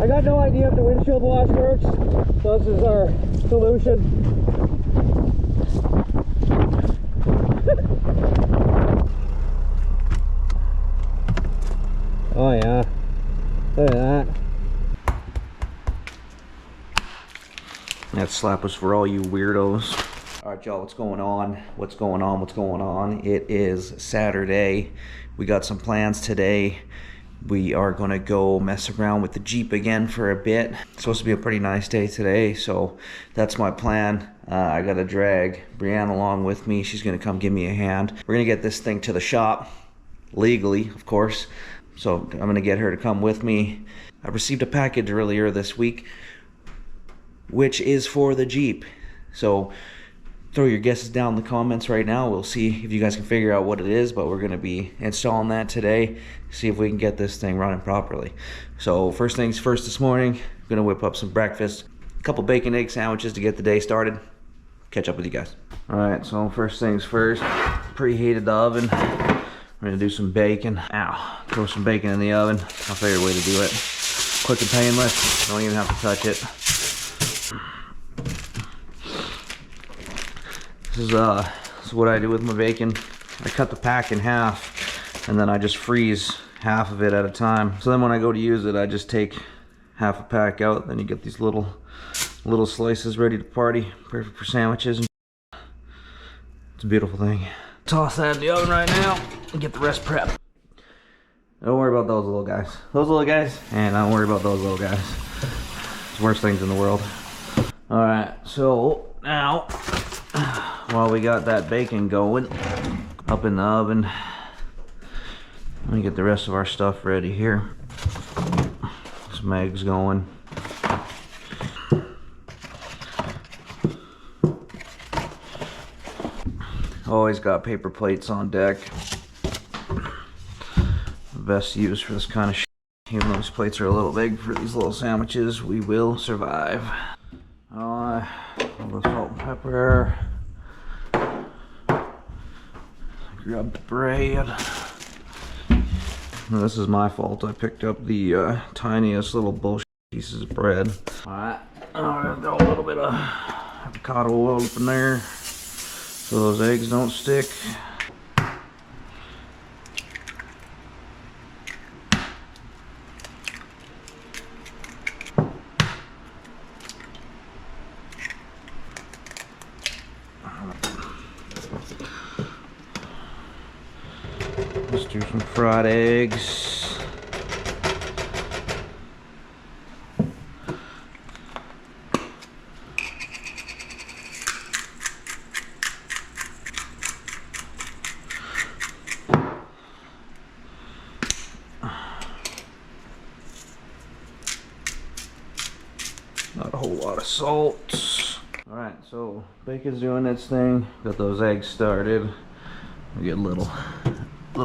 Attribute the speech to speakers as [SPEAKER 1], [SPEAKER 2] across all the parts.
[SPEAKER 1] I got no idea if the windshield wash works, so this is our solution. Oh yeah, look at that. That slap was for all you weirdos. Alright y'all, what's going on? What's going on? What's going on? It is Saturday. We got some plans today. We are gonna go mess around with the Jeep again for a bit. It's supposed to be a pretty nice day today, so that's my plan. I gotta drag Brianne along with me. She's gonna come give me a hand. We're gonna get this thing to the shop, legally, of course. So I'm gonna get her to come with me. I received a package earlier this week, which is for the Jeep. So throw your guesses down in the comments right now. We'll see if you guys can figure out what it is, but we're gonna be installing that today. See if we can get this thing running properly. So first things first this morning, I'm gonna whip up some breakfast, a couple bacon egg sandwiches to get the day started. Catch up with you guys. All right, so first things first, preheated the oven. We're gonna do some bacon. Ow, throw some bacon in the oven. I'll figure a way to do it. Quick and painless, don't even have to touch it. This is what I do with my bacon. I cut the pack in half and then I just freeze half of it at a time. So then when I go to use it, I just take half a pack out. Then you get these little slices ready to party. Perfect for sandwiches. It's a beautiful thing. Toss that in the oven right now and get the rest prepped. Don't worry about those little guys. Those little guys? And don't worry about those little guys. It's the worst things in the world. Alright, so now while we got that bacon going up in the oven, let me get the rest of our stuff ready here. Some eggs going. Always got paper plates on deck. The best use for this kind of shit. Even though these plates are a little big for these little sandwiches, we will survive. A little salt and pepper. Grab the bread. Now, this is my fault. I picked up the tiniest little bullshit pieces of bread. Alright, I'm gonna throw a little bit of avocado oil up in there so those eggs don't stick. Let's do some fried eggs. Not a whole lot of salt. Alright, so bacon's doing its thing. Got those eggs started. We get a little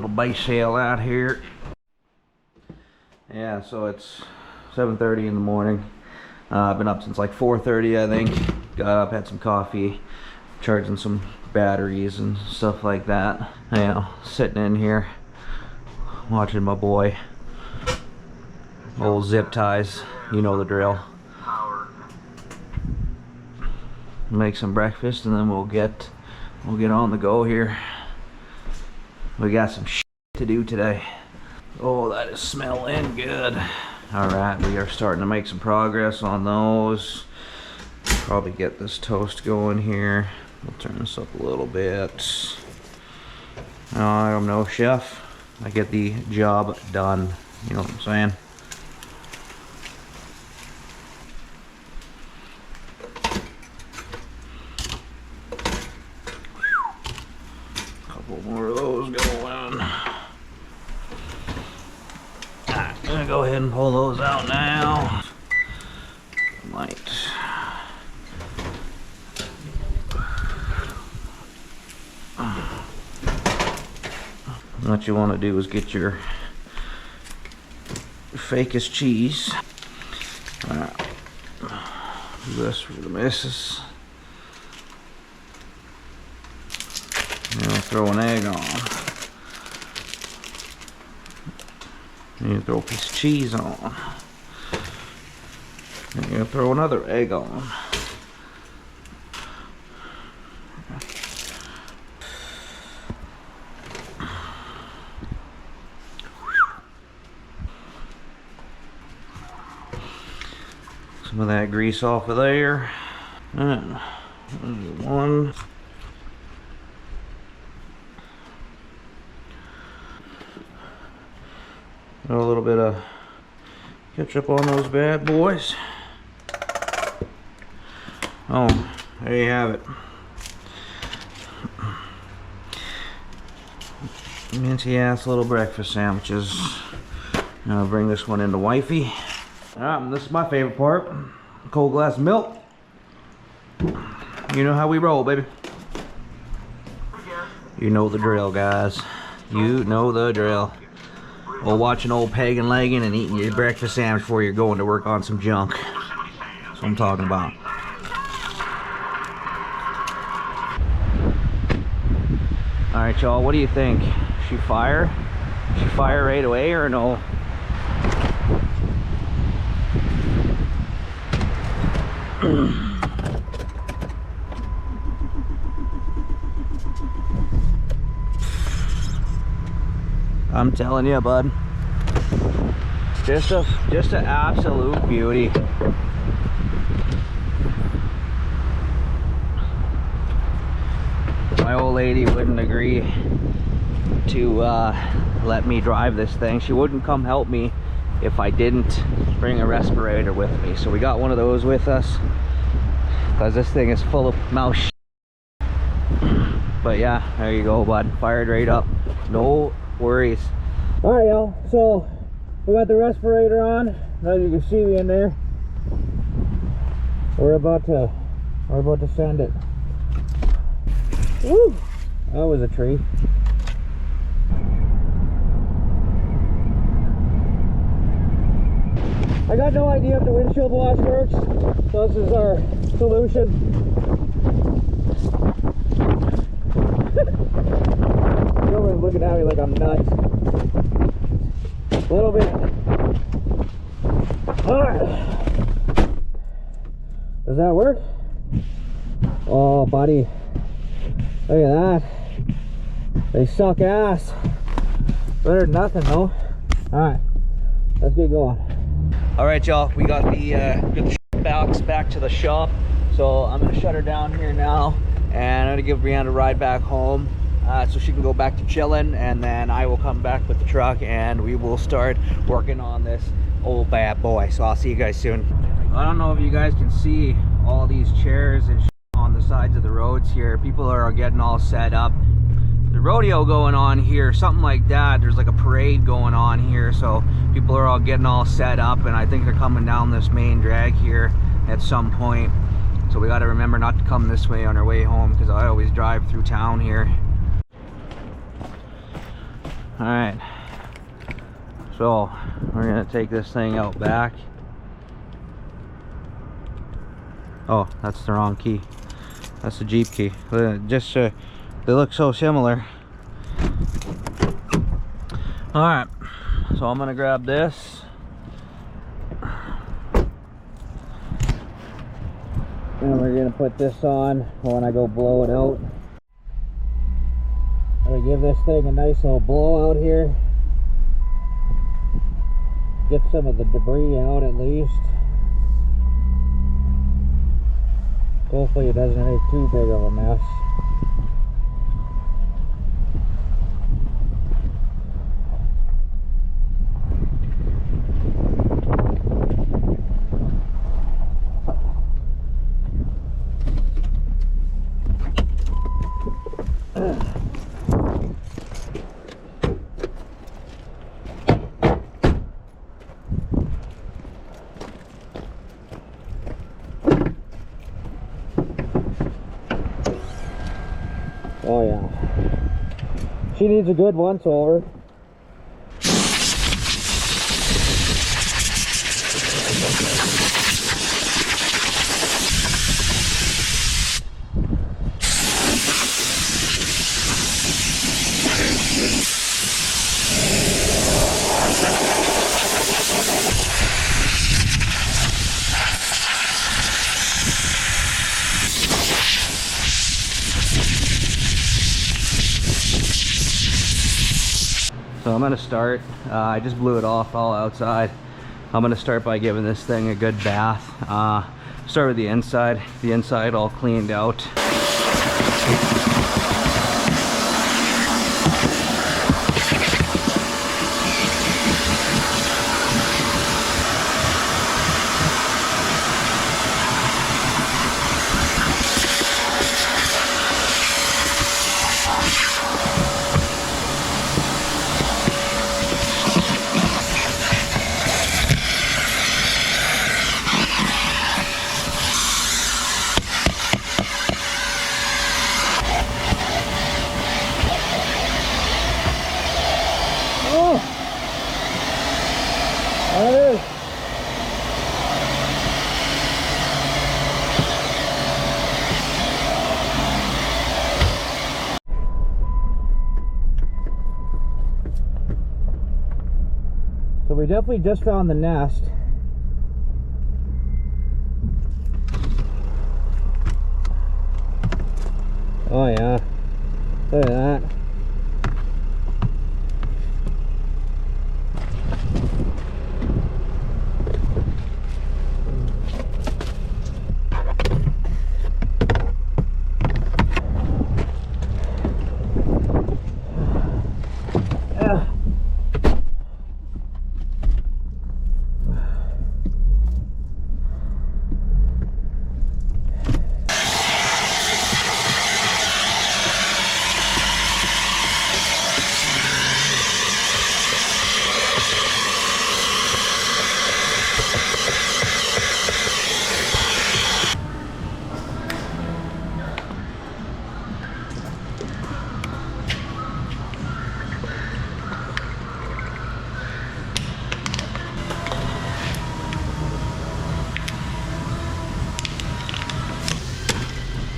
[SPEAKER 1] base shell out here. Yeah, so it's 7:30 in the morning. I've been up since like 4:30, I think. Got up, had some coffee, charging some batteries and stuff like that. You know, sitting in here watching my boy. Old zip ties, you know the drill. Make some breakfast and then we'll get on the go here. We got some shit to do today. Oh, that is smelling good. Alright, we are starting to make some progress on those. Probably get this toast going here. We'll turn this up a little bit. I'm no chef. I get the job done. You know what I'm saying? More of those going. I'm gonna go ahead and pull those out now. Might. What you want to do is get your fakest cheese. Do this for the missus. And I'll throw an egg on. And you throw a piece of cheese on. gonna throw another egg on. Some of that grease off of there. And one. A little bit of ketchup on those bad boys. Oh, there you have it. Minty ass little breakfast sandwiches. I'll bring this one into wifey. Alright, this is my favorite part. Cold glass of milk. You know how we roll, baby. You know the drill, guys. You know the drill. Or watching old pagan legging and eating your breakfast sandwich before you're going to work on some junk. That's what I'm talking about. Alright, y'all, what do you think? She fire? She fire right away or no? I'm telling you, bud. Just an absolute beauty. My old lady wouldn't agree to let me drive this thing. She wouldn't come help me if I didn't bring a respirator with me. So we got one of those with us because this thing is full of mouse shit. But yeah, there you go, bud. Fired right up. No worries. All right, y'all. So we got the respirator on. As you can see me in there. We're about to send it. Woo! That was a tree. I got no idea if the windshield wash works, so this is our solution. Everyone's looking at me like I'm nuts. A little bit. Alright. Does that work? Oh, buddy. Look at that. They suck ass. Better than nothing, though. Alright. Let's get going. Alright, y'all. We got the box back to the shop. So I'm going to shut her down here now. And I'm going to give Brianna a ride back home. So she can go back to chilling, and then I will come back with the truck and we will start working on this old bad boy. So I'll see you guys soon. I don't know if you guys can see all these chairs and on the sides of the roads here. People are getting all set up. The rodeo going on here, something like that. There's like a parade going on here, so people are all getting all set up, and I think they're coming down this main drag here at some point. So we got to remember not to come this way on our way home, because I always drive through town here. Alright, so we're going to take this thing out back. Oh, that's the wrong key. That's the Jeep key. Just they look so similar. Alright, so I'm going to grab this. And we're going to put this on when I go blow it out. I'm going to give this thing a nice little blow out here. Get some of the debris out at least. Hopefully it doesn't make too big of a mess. Oh yeah, she needs a good once over. So I'm gonna start, I just blew it off all outside. I'm gonna start by giving this thing a good bath. Start with the inside all cleaned out. So we definitely just found the nest. Oh yeah, look at that.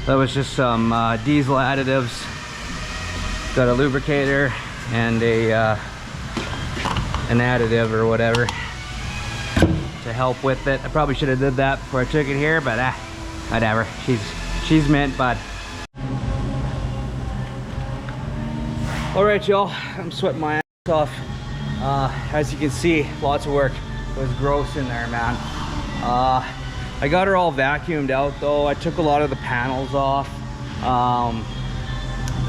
[SPEAKER 1] That was just some diesel additives. Got a lubricator and an additive or whatever to help with it. I probably should have did that before I took it here, but whatever. She's mint, bud. All right, y'all. I'm sweating my ass off. As you can see, lots of work. It was gross in there, man. I got her all vacuumed out though. I took a lot of the panels off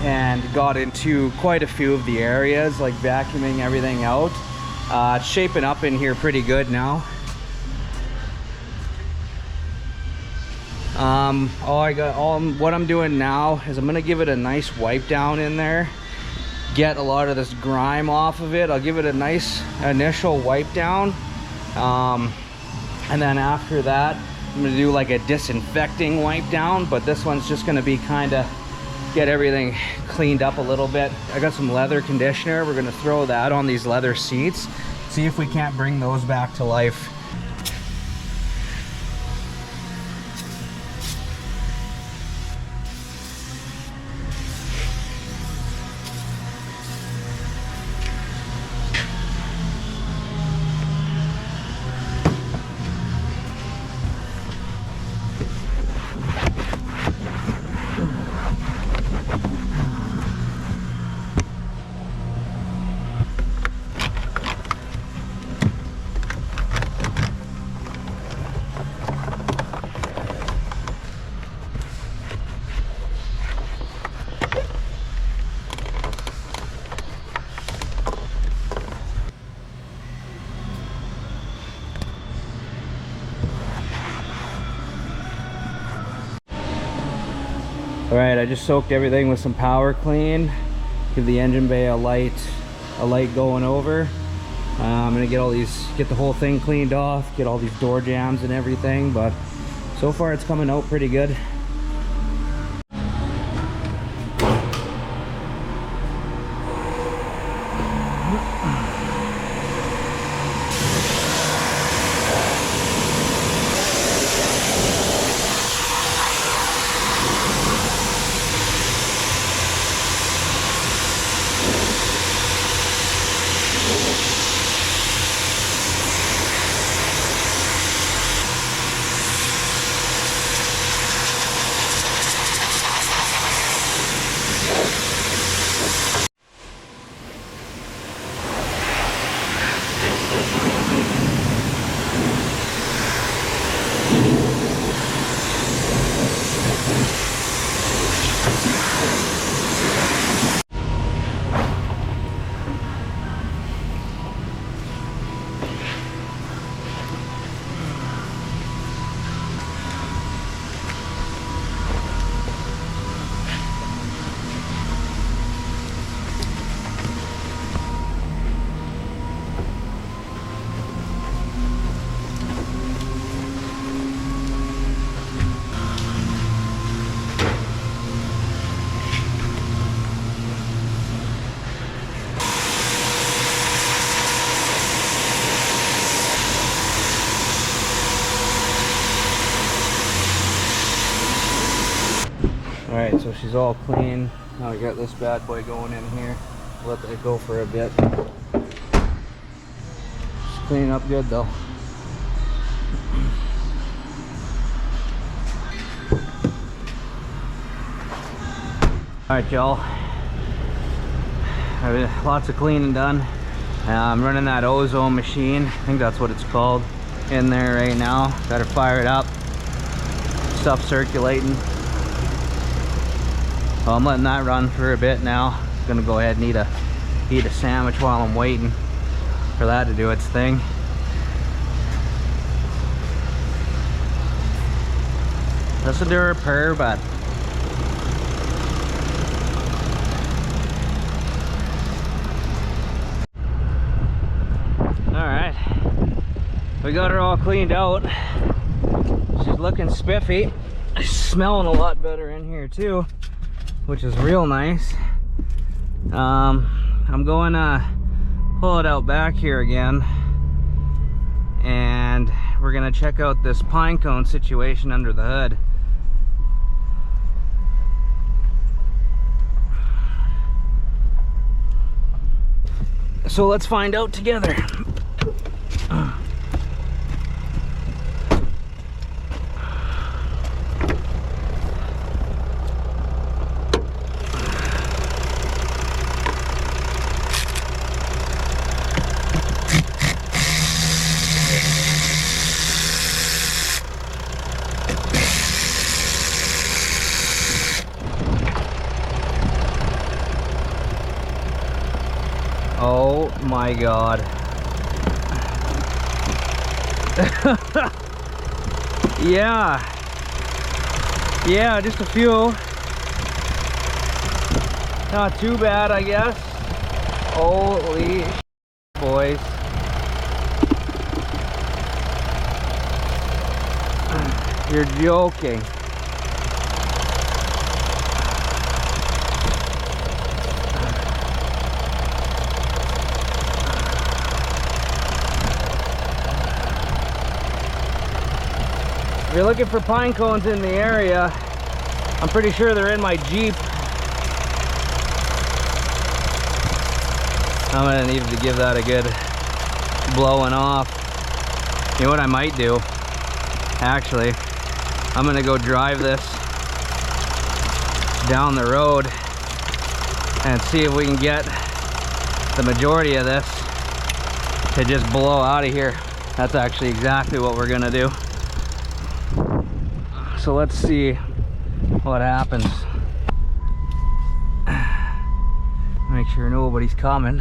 [SPEAKER 1] and got into quite a few of the areas, like vacuuming everything out. It's shaping up in here pretty good now. What I'm doing now is I'm gonna give it a nice wipe down in there, get a lot of this grime off of it. I'll give it a nice initial wipe down, and then after that I'm gonna do like a disinfecting wipe down, but this one's just gonna be kind of get everything cleaned up a little bit. I got some leather conditioner. We're gonna throw that on these leather seats, see if we can't bring those back to life. All right, I just soaked everything with some power clean. Give the engine bay a light going over. I'm gonna get the whole thing cleaned off, get all these door jambs and everything, but so far it's coming out pretty good.
[SPEAKER 2] Alright, so she's all clean. Now I got this bad boy going in here. Let that go for a bit. She's cleaning up good though. Alright y'all, lots of cleaning done. I'm running that ozone machine, I think that's what it's called, in there right now. Got her fired up, stuff circulating. Well, I'm letting that run for a bit now. I'm gonna go ahead and eat a sandwich while I'm waiting for that to do its thing. Listen to her purr, bud. Alright, we got her all cleaned out. She's looking spiffy. She's smelling a lot better in here too, which is real nice. I'm going to pull it out back here again, and we're going to check out this pine cone situation under the hood. So let's find out together. Oh my God. Yeah, just a few. Not too bad, I guess. Holy boys. You're joking. If you're looking for pine cones in the area, I'm pretty sure they're in my Jeep. I'm gonna need to give that a good blowing off. You know what I might do? Actually, I'm gonna go drive this down the road and see if we can get the majority of this to just blow out of here. That's actually exactly what we're gonna do. So let's see what happens. Make sure nobody's coming.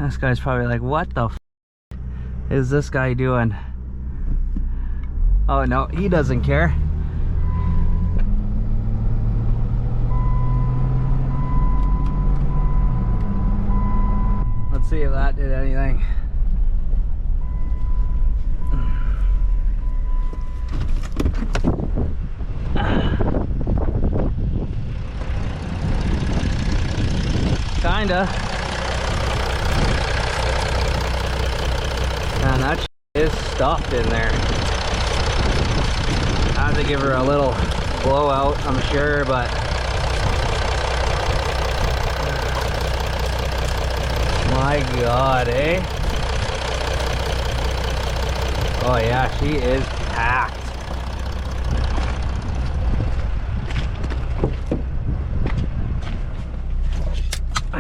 [SPEAKER 2] This guy's probably like, what the f is this guy doing? Oh no, he doesn't care. Let's see if that did anything. Kinda. Man, that shit is stuffed in there. I have to give her a little blowout, I'm sure, but my God, eh? Oh yeah, she is packed. I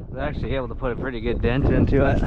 [SPEAKER 2] was actually able to put a pretty good dent into it.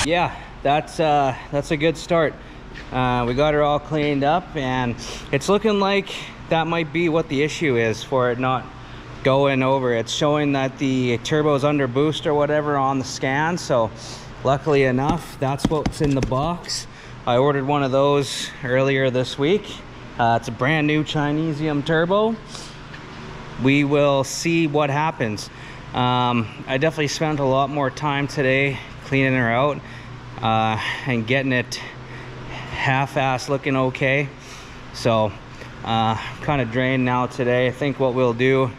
[SPEAKER 2] yeah, that's a good start. We got her all cleaned up, and it's looking like that might be what the issue is for it not going over. It's showing that the turbo's under boost or whatever on the scan, so luckily enough, that's what's in the box. I ordered one of those earlier this week. It's a brand new Chinesium turbo. We will see what happens. I definitely spent a lot more time today cleaning her out and getting it half-assed looking okay. So kind of drained now today. I think what we'll do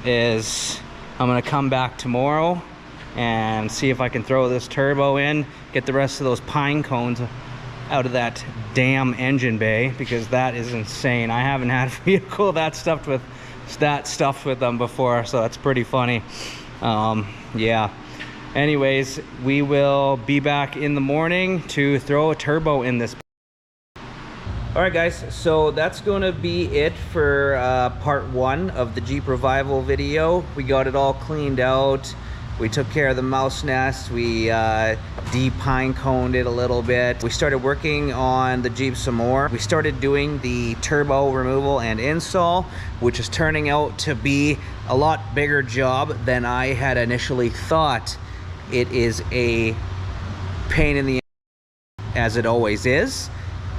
[SPEAKER 2] is I'm gonna come back tomorrow and see if I can throw this turbo in, get the rest of those pine cones out of that damn engine bay, because that is insane. I haven't had a vehicle that stuffed with them before, so that's pretty funny. Yeah, anyways, we will be back in the morning to throw a turbo in this. All right guys, so that's going to be it for part 1 of the Jeep Revival video. We got it all cleaned out. We took care of the mouse nest. We de-pine coned it a little bit. We started working on the Jeep some more. We started doing the turbo removal and install, which is turning out to be a lot bigger job than I had initially thought. It is a pain in the ass, as it always is.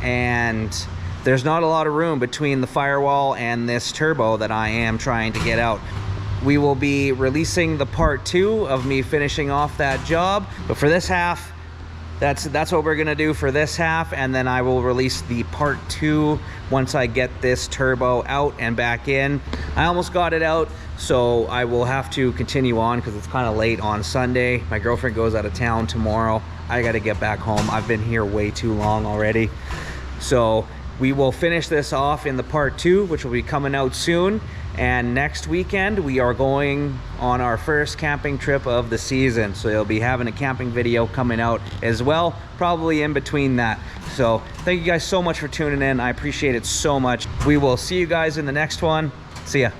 [SPEAKER 2] And there's not a lot of room between the firewall and this turbo that I am trying to get out. We will be releasing the part 2 of me finishing off that job, but for this half, that's what we're gonna do for this half, and then I will release the part 2 once I get this turbo out and back in. I almost got it out, so I will have to continue on because it's kind of late on Sunday. My girlfriend goes out of town tomorrow. I gotta get back home. I've been here way too long already. So we will finish this off in the part 2, which will be coming out soon. And next weekend, we are going on our first camping trip of the season. So you'll be having a camping video coming out as well, probably in between that. So thank you guys so much for tuning in. I appreciate it so much. We will see you guys in the next one. See ya.